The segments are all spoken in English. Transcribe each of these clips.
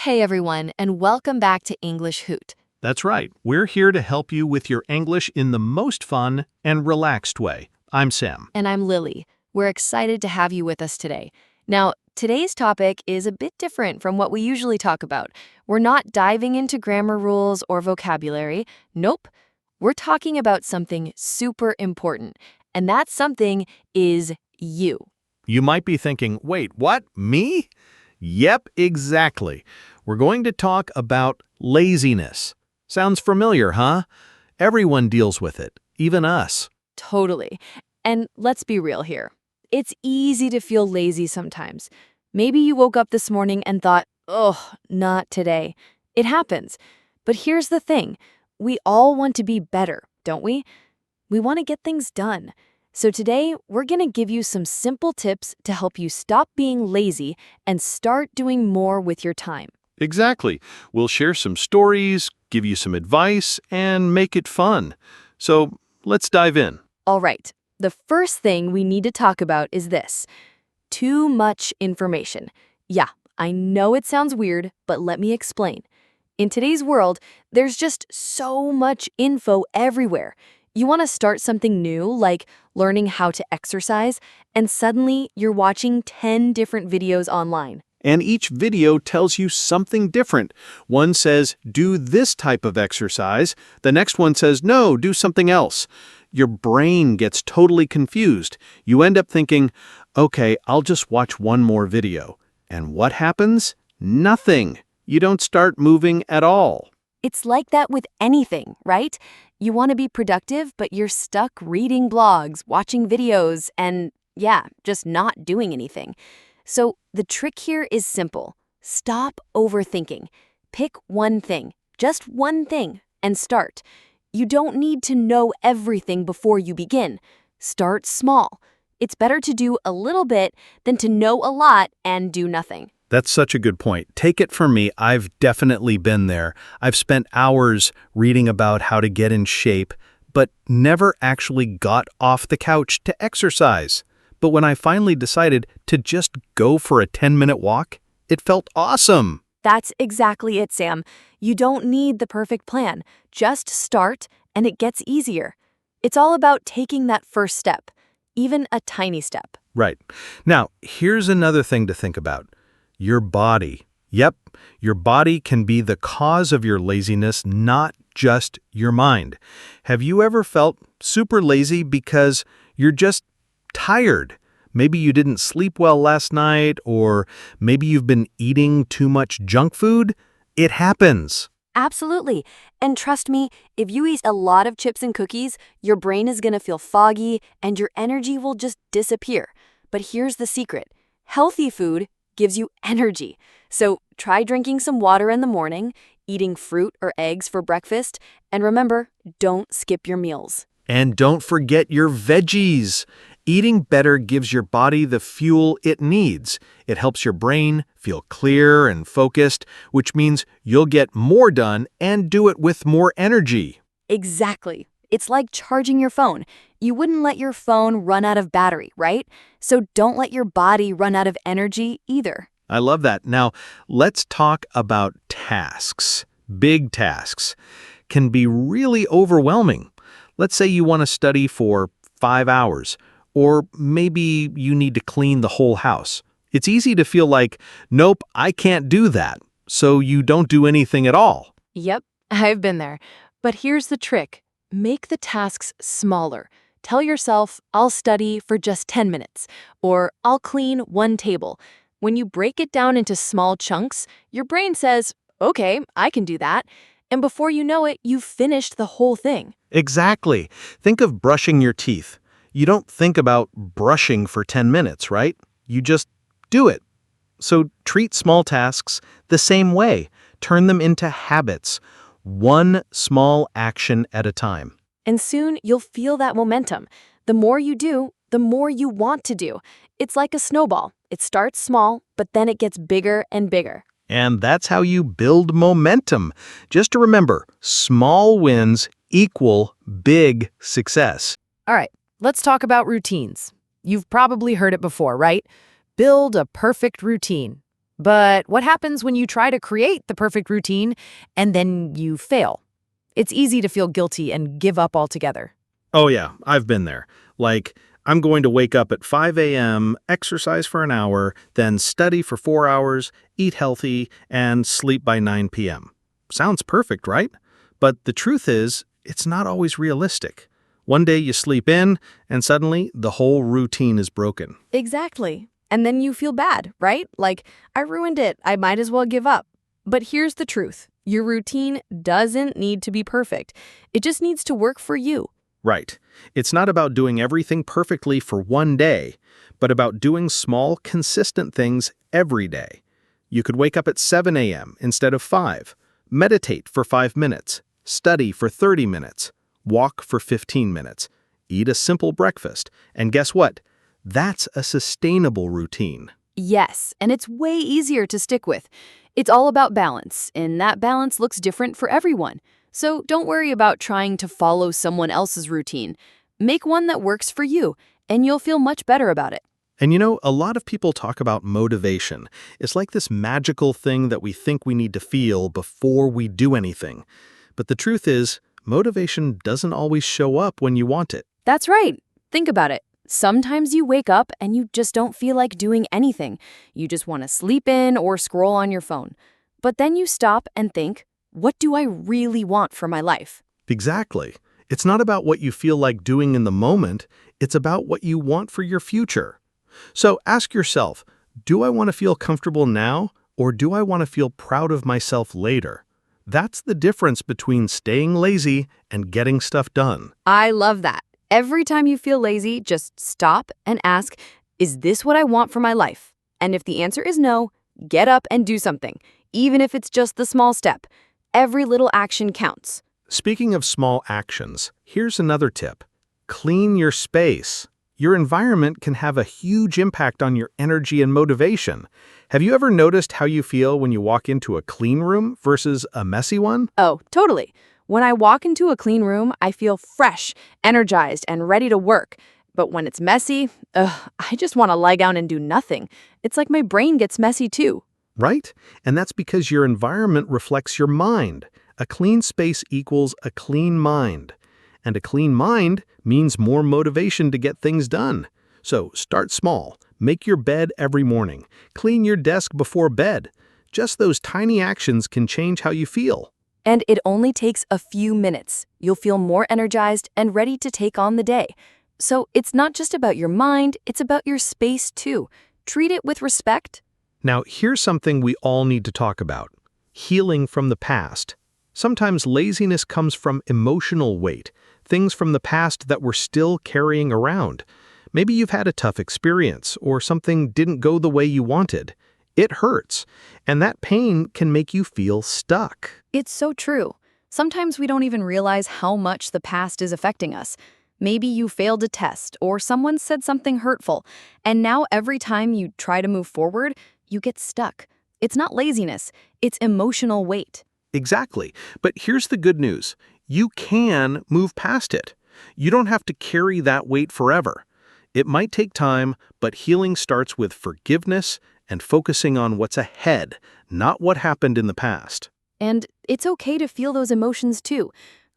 Hey everyone, and welcome back to English Hoot. That's right. We're here to help you with your English in the most fun and relaxed way. I'm Sam. And I'm Lily. We're excited to have you with us today. Now, today's topic is a bit different from what we usually talk about. We're not diving into grammar rules or vocabulary. Nope. We're talking about something super important, and that something is you. You might be thinking, wait, what? Me? Yep, exactly. We're going to talk about laziness. Sounds familiar, huh? Everyone deals with it, even us. Totally. And let's be real here. It's easy to feel lazy sometimes. Maybe you woke up this morning and thought, oh, not today. It happens. But here's the thing. We all want to be better, don't we? We want to get things done. So today, we're going to give you some simple tips to help you stop being lazy and start doing more with your time. Exactly. We'll share some stories, give you some advice, and make it fun. So let's dive in. All right. The first thing we need to talk about is this. Too much information. Yeah, I know it sounds weird, but let me explain. In today's world, there's just so much info everywhere. You want to start something new, like learning how to exercise, and suddenly you're watching 10 different videos online. And each video tells you something different. One says, do this type of exercise. The next one says, no, do something else. Your brain gets totally confused. You end up thinking, okay, I'll just watch one more video. And what happens? Nothing. You don't start moving at all. It's like that with anything, right? You want to be productive, but you're stuck reading blogs, watching videos, and just not doing anything. So the trick here is simple. Stop overthinking. Pick one thing, just one thing, and start. You don't need to know everything before you begin. Start small. It's better to do a little bit than to know a lot and do nothing. That's such a good point. Take it from me, I've definitely been there. I've spent hours reading about how to get in shape, but never actually got off the couch to exercise. But when I finally decided to just go for a 10-minute walk, it felt awesome. That's exactly it, Sam. You don't need the perfect plan. Just start, and it gets easier. It's all about taking that first step, even a tiny step. Right. Now, here's another thing to think about. Your body. Yep, your body can be the cause of your laziness, not just your mind. Have you ever felt super lazy because you're just tired? Maybe you didn't sleep well last night, or maybe you've been eating too much junk food? It happens. Absolutely. And trust me, if you eat a lot of chips and cookies, your brain is going to feel foggy and your energy will just disappear. But here's the secret. Healthy food gives you energy. So try drinking some water in the morning, eating fruit or eggs for breakfast, and remember, don't skip your meals. And don't forget your veggies. Eating better gives your body the fuel it needs. It helps your brain feel clear and focused, which means you'll get more done and do it with more energy. Exactly. It's like charging your phone. You wouldn't let your phone run out of battery, right? So don't let your body run out of energy either. I love that. Now, let's talk about tasks. Big tasks can be really overwhelming. Let's say you want to study for 5 hours, or maybe you need to clean the whole house. It's easy to feel like, nope, I can't do that, so you don't do anything at all. Yep, I've been there. But here's the trick. Make the tasks smaller. Tell yourself, I'll study for just 10 minutes, or I'll clean one table. When you break it down into small chunks, your brain says, okay, I can do that. And before you know it, you've finished the whole thing. Exactly. Think of brushing your teeth. You don't think about brushing for 10 minutes, right? You just do it. So treat small tasks the same way. Turn them into habits. One small action at a time. And soon you'll feel that momentum. The more you do, the more you want to do. It's like a snowball. It starts small, but then it gets bigger and bigger. And that's how you build momentum. Just to remember, small wins equal big success. All right, let's talk about routines. You've probably heard it before, right? Build a perfect routine. But what happens when you try to create the perfect routine and then you fail? It's easy to feel guilty and give up altogether. Oh yeah, I've been there. Like, I'm going to wake up at 5 a.m., exercise for an hour, then study for 4 hours, eat healthy, and sleep by 9 p.m. Sounds perfect, right? But the truth is, it's not always realistic. One day you sleep in, and suddenly the whole routine is broken. Exactly. And then you feel bad, right? Like, I ruined it. I might as well give up. But here's the truth. Your routine doesn't need to be perfect. It just needs to work for you. Right. It's not about doing everything perfectly for one day, but about doing small, consistent things every day. You could wake up at 7 a.m. instead of 5, meditate for 5 minutes, study for 30 minutes, walk for 15 minutes, eat a simple breakfast, and guess what? That's a sustainable routine. Yes, and it's way easier to stick with. It's all about balance, and that balance looks different for everyone. So don't worry about trying to follow someone else's routine. Make one that works for you, and you'll feel much better about it. And you know, a lot of people talk about motivation. It's like this magical thing that we think we need to feel before we do anything. But the truth is, motivation doesn't always show up when you want it. That's right. Think about it. Sometimes you wake up and you just don't feel like doing anything. You just want to sleep in or scroll on your phone. But then you stop and think, what do I really want for my life? Exactly. It's not about what you feel like doing in the moment, it's about what you want for your future. So ask yourself, do I want to feel comfortable now, or do I want to feel proud of myself later? That's the difference between staying lazy and getting stuff done. I love that. Every time you feel lazy, just stop and ask, is this what I want for my life? And if the answer is no, get up and do something, even if it's just the small step. Every little action counts. Speaking of small actions, here's another tip. Clean your space. Your environment can have a huge impact on your energy and motivation. Have you ever noticed how you feel when you walk into a clean room versus a messy one? Oh, totally. When I walk into a clean room, I feel fresh, energized, and ready to work. But when it's messy, I just want to lie down and do nothing. It's like my brain gets messy too. Right? And that's because your environment reflects your mind. A clean space equals a clean mind. And a clean mind means more motivation to get things done. So start small. Make your bed every morning. Clean your desk before bed. Just those tiny actions can change how you feel. And it only takes a few minutes. You'll feel more energized and ready to take on the day. So it's not just about your mind, it's about your space too. Treat it with respect. Now, here's something we all need to talk about. Healing from the past. Sometimes laziness comes from emotional weight, things from the past that we're still carrying around. Maybe you've had a tough experience, or something didn't go the way you wanted. It hurts, and that pain can make you feel stuck. It's so true. Sometimes we don't even realize how much the past is affecting us. Maybe you failed a test, or someone said something hurtful, and now every time you try to move forward, you get stuck. It's not laziness, it's emotional weight. Exactly. But here's the good news. You can move past it. You don't have to carry that weight forever. It might take time, but healing starts with forgiveness and focusing on what's ahead, not what happened in the past. And it's okay to feel those emotions too.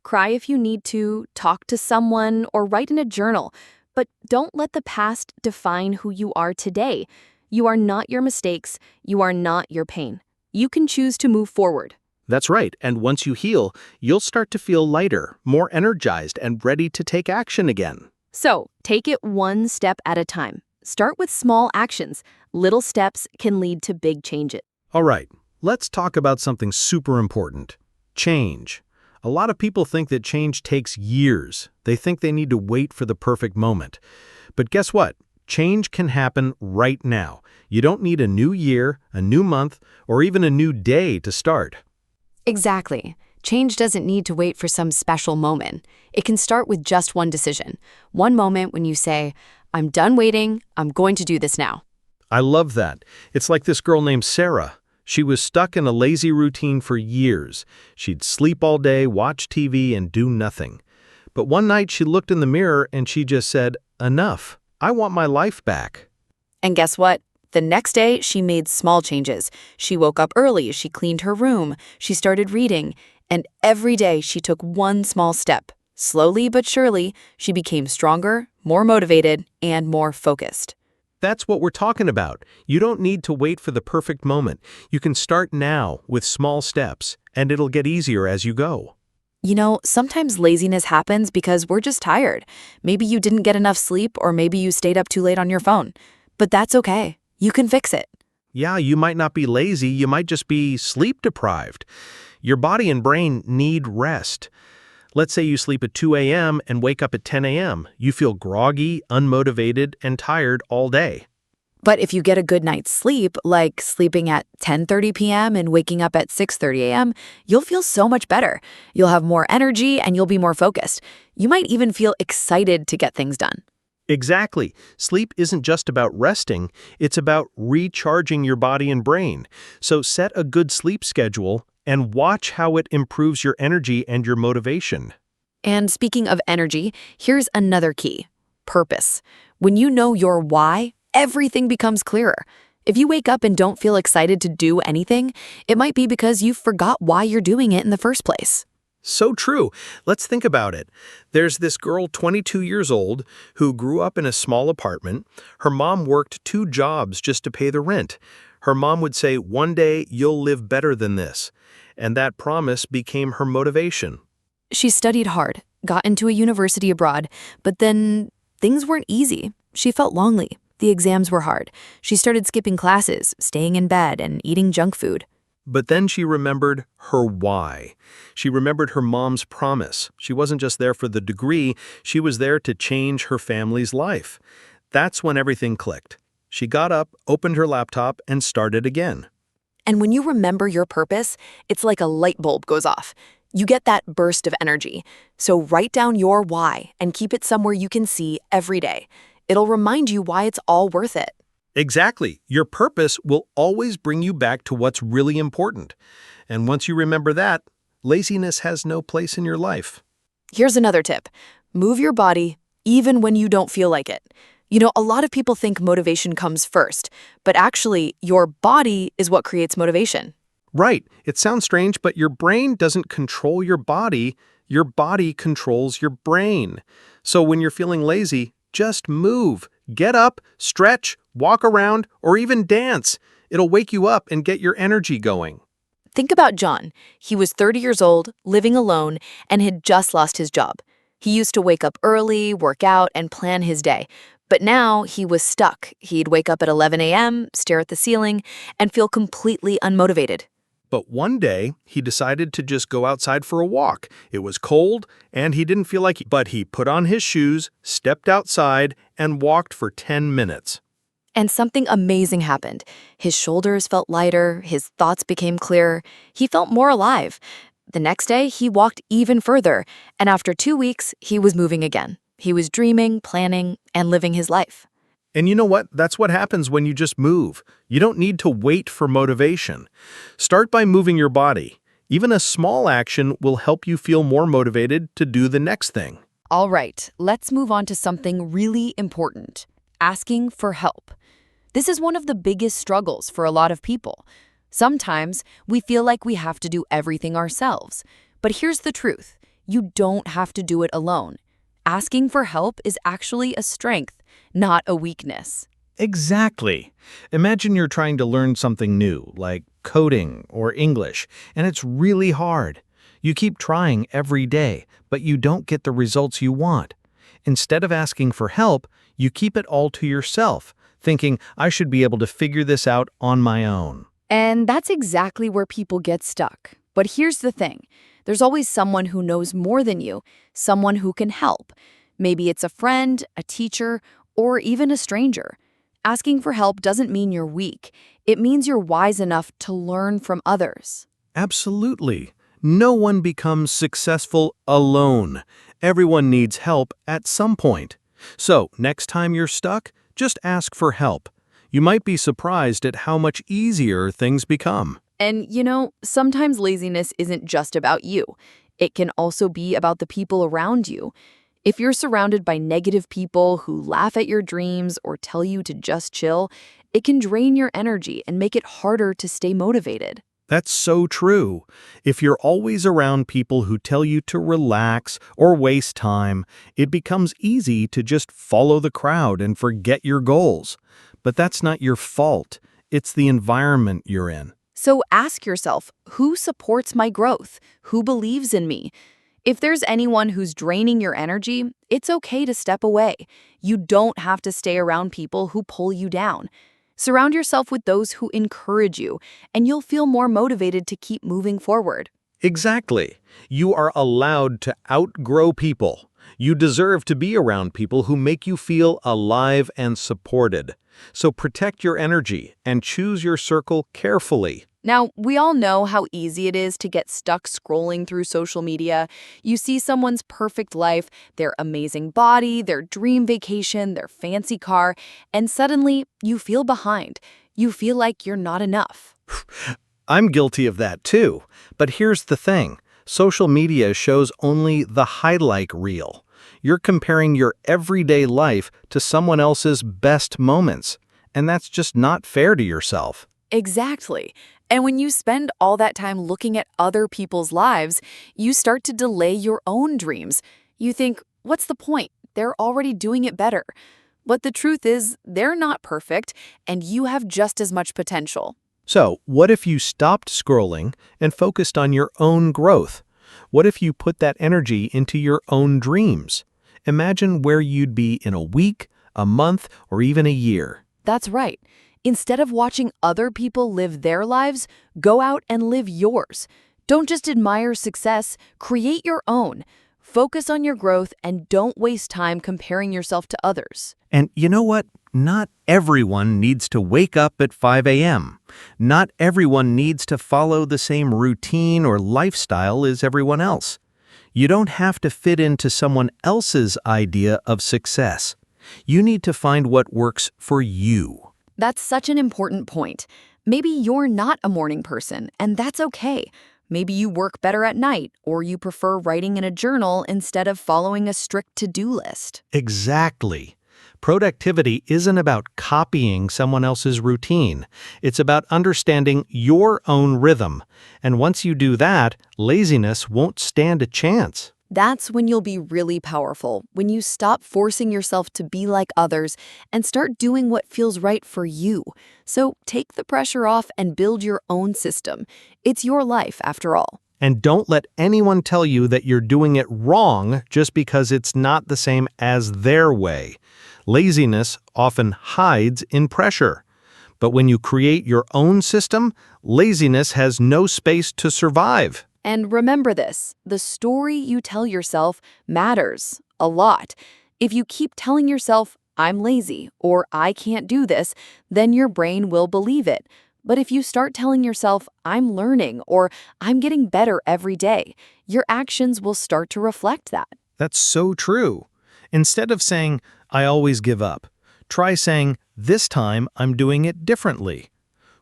Cry if you need to, talk to someone, or write in a journal. But don't let the past define who you are today. You are not your mistakes. You are not your pain. You can choose to move forward. That's right, and once you heal, you'll start to feel lighter, more energized, and ready to take action again. So, take it one step at a time. Start with small actions. Little steps can lead to big changes. All right, let's talk about something super important. Change. A lot of people think that change takes years. They think they need to wait for the perfect moment. But guess what? Change can happen right now. You don't need a new year, a new month, or even a new day to start. Exactly. Change doesn't need to wait for some special moment. It can start with just one decision. One moment when you say, I'm done waiting, I'm going to do this now. I love that. It's like this girl named Sarah. She was stuck in a lazy routine for years. She'd sleep all day, watch TV, and do nothing. But one night she looked in the mirror and she just said, enough. I want my life back. And guess what? The next day, she made small changes. She woke up early, she cleaned her room, she started reading, and every day she took one small step. Slowly but surely, she became stronger, more motivated, and more focused. That's what we're talking about. You don't need to wait for the perfect moment. You can start now with small steps, and it'll get easier as you go. Sometimes laziness happens because we're just tired. Maybe you didn't get enough sleep, or maybe you stayed up too late on your phone. But that's okay. You can fix it. Yeah, you might not be lazy, you might just be sleep deprived. Your body and brain need rest. Let's say you sleep at 2 a.m. and wake up at 10 a.m. You feel groggy, unmotivated, and tired all day. But if you get a good night's sleep, like sleeping at 10:30 p.m. and waking up at 6:30 a.m., you'll feel so much better. You'll have more energy and you'll be more focused. You might even feel excited to get things done. Exactly. Sleep isn't just about resting, it's about recharging your body and brain. So set a good sleep schedule and watch how it improves your energy and your motivation. And speaking of energy, here's another key: purpose. When you know your why, everything becomes clearer. If you wake up and don't feel excited to do anything, it might be because you forgot why you're doing it in the first place. So true. Let's think about it. There's this girl, 22 years old, who grew up in a small apartment. Her mom worked 2 jobs just to pay the rent. Her mom would say, "One day you'll live better than this." And that promise became her motivation. She studied hard, got into a university abroad, but then things weren't easy. She felt lonely. The exams were hard. She started skipping classes, staying in bed, and eating junk food. But then she remembered her why. She remembered her mom's promise. She wasn't just there for the degree, she was there to change her family's life. That's when everything clicked. She got up, opened her laptop, and started again. And when you remember your purpose, it's like a light bulb goes off. You get that burst of energy. So write down your why and keep it somewhere you can see every day. It'll remind you why it's all worth it. Exactly. Your purpose will always bring you back to what's really important. And once you remember that, laziness has no place in your life. Here's another tip. Move your body even when you don't feel like it. A lot of people think motivation comes first, but actually, your body is what creates motivation. Right. It sounds strange, but your brain doesn't control your body controls your brain. So when you're feeling lazy, just move. Get up, stretch, walk around, or even dance. It'll wake you up and get your energy going. Think about John. He was 30 years old, living alone, and had just lost his job. He used to wake up early, work out, and plan his day. But now he was stuck. He'd wake up at 11 a.m., stare at the ceiling, and feel completely unmotivated. But one day, he decided to just go outside for a walk. It was cold, and he didn't feel like it. But he put on his shoes, stepped outside, and walked for 10 minutes. And something amazing happened. His shoulders felt lighter, his thoughts became clearer, he felt more alive. The next day, he walked even further, and after 2 weeks, he was moving again. He was dreaming, planning, and living his life. And you know what? That's what happens when you just move. You don't need to wait for motivation. Start by moving your body. Even a small action will help you feel more motivated to do the next thing. All right, let's move on to something really important: asking for help. This is one of the biggest struggles for a lot of people. Sometimes we feel like we have to do everything ourselves. But here's the truth: you don't have to do it alone. Asking for help is actually a strength, not a weakness. Exactly. Imagine you're trying to learn something new, like coding or English, and it's really hard. You keep trying every day, but you don't get the results you want. Instead of asking for help, you keep it all to yourself, thinking, I should be able to figure this out on my own. And that's exactly where people get stuck. But here's the thing: there's always someone who knows more than you, someone who can help. Maybe it's a friend, a teacher, or even a stranger. Asking for help doesn't mean you're weak. It means you're wise enough to learn from others. Absolutely. No one becomes successful alone. Everyone needs help at some point. So, next time you're stuck, just ask for help. You might be surprised at how much easier things become. And sometimes laziness isn't just about you. It can also be about the people around you. If you're surrounded by negative people who laugh at your dreams or tell you to just chill, It can drain your energy and make it harder to stay motivated. That's so true. If you're always around people who tell you to relax or waste time, it becomes easy to just follow the crowd and forget your goals. But that's not your fault. It's the environment you're in. So ask yourself, who supports my growth? Who believes in me? If there's anyone who's draining your energy, it's okay to step away. You don't have to stay around people who pull you down. Surround yourself with those who encourage you, and you'll feel more motivated to keep moving forward. Exactly. You are allowed to outgrow people. You deserve to be around people who make you feel alive and supported. So protect your energy and choose your circle carefully. Now, we all know how easy it is to get stuck scrolling through social media. You see someone's perfect life, their amazing body, their dream vacation, their fancy car, and suddenly you feel behind. You feel like you're not enough. I'm guilty of that too. But here's the thing. Social media shows only the highlight reel. You're comparing your everyday life to someone else's best moments. And that's just not fair to yourself. Exactly. And when you spend all that time looking at other people's lives, you start to delay your own dreams. You think, what's the point? They're already doing it better. But the truth is, they're not perfect, and you have just as much potential. So, what if you stopped scrolling and focused on your own growth? What if you put that energy into your own dreams? Imagine where you'd be in a week, a month, or even a year. That's right. Instead of watching other people live their lives, go out and live yours. Don't just admire success, create your own. Focus on your growth and don't waste time comparing yourself to others. And you know what? Not everyone needs to wake up at 5 a.m. Not everyone needs to follow the same routine or lifestyle as everyone else. You don't have to fit into someone else's idea of success. You need to find what works for you. That's such an important point. Maybe you're not a morning person, and that's okay. Maybe you work better at night, or you prefer writing in a journal instead of following a strict to-do list. Exactly. Productivity isn't about copying someone else's routine. It's about understanding your own rhythm. And once you do that, laziness won't stand a chance. That's when you'll be really powerful, when you stop forcing yourself to be like others and start doing what feels right for you. So take the pressure off and build your own system. It's your life, after all. And don't let anyone tell you that you're doing it wrong just because it's not the same as their way. Laziness often hides in pressure. But when you create your own system, laziness has no space to survive. And remember this, the story you tell yourself matters a lot. If you keep telling yourself, I'm lazy, or I can't do this, then your brain will believe it. But if you start telling yourself, I'm learning, or I'm getting better every day, your actions will start to reflect that. That's so true. Instead of saying, I always give up, try saying, this time I'm doing it differently.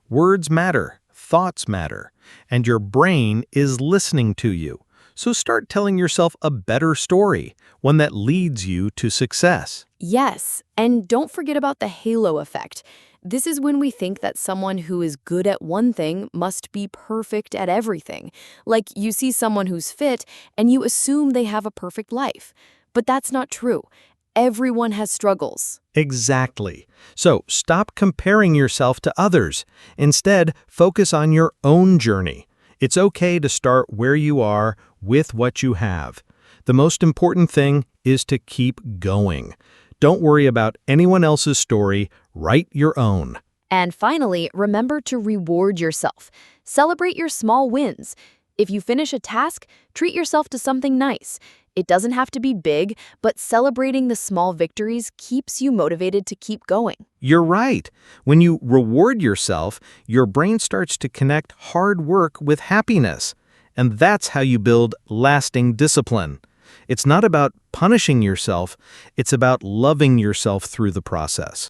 Words matter. Thoughts matter, and your brain is listening to you. So start telling yourself a better story, one that leads you to success. Yes, and don't forget about the halo effect. This is when we think that someone who is good at one thing must be perfect at everything. Like you see someone who's fit, and you assume they have a perfect life. But that's not true. Everyone has struggles. Exactly. So stop comparing yourself to others. Instead, focus on your own journey. It's okay to start where you are with what you have. The most important thing is to keep going. Don't worry about anyone else's story. Write your own. And finally, remember to reward yourself. Celebrate your small wins. If you finish a task, treat yourself to something nice. It doesn't have to be big, but celebrating the small victories keeps you motivated to keep going. You're right. When you reward yourself, your brain starts to connect hard work with happiness. And that's how you build lasting discipline. It's not about punishing yourself, it's about loving yourself through the process.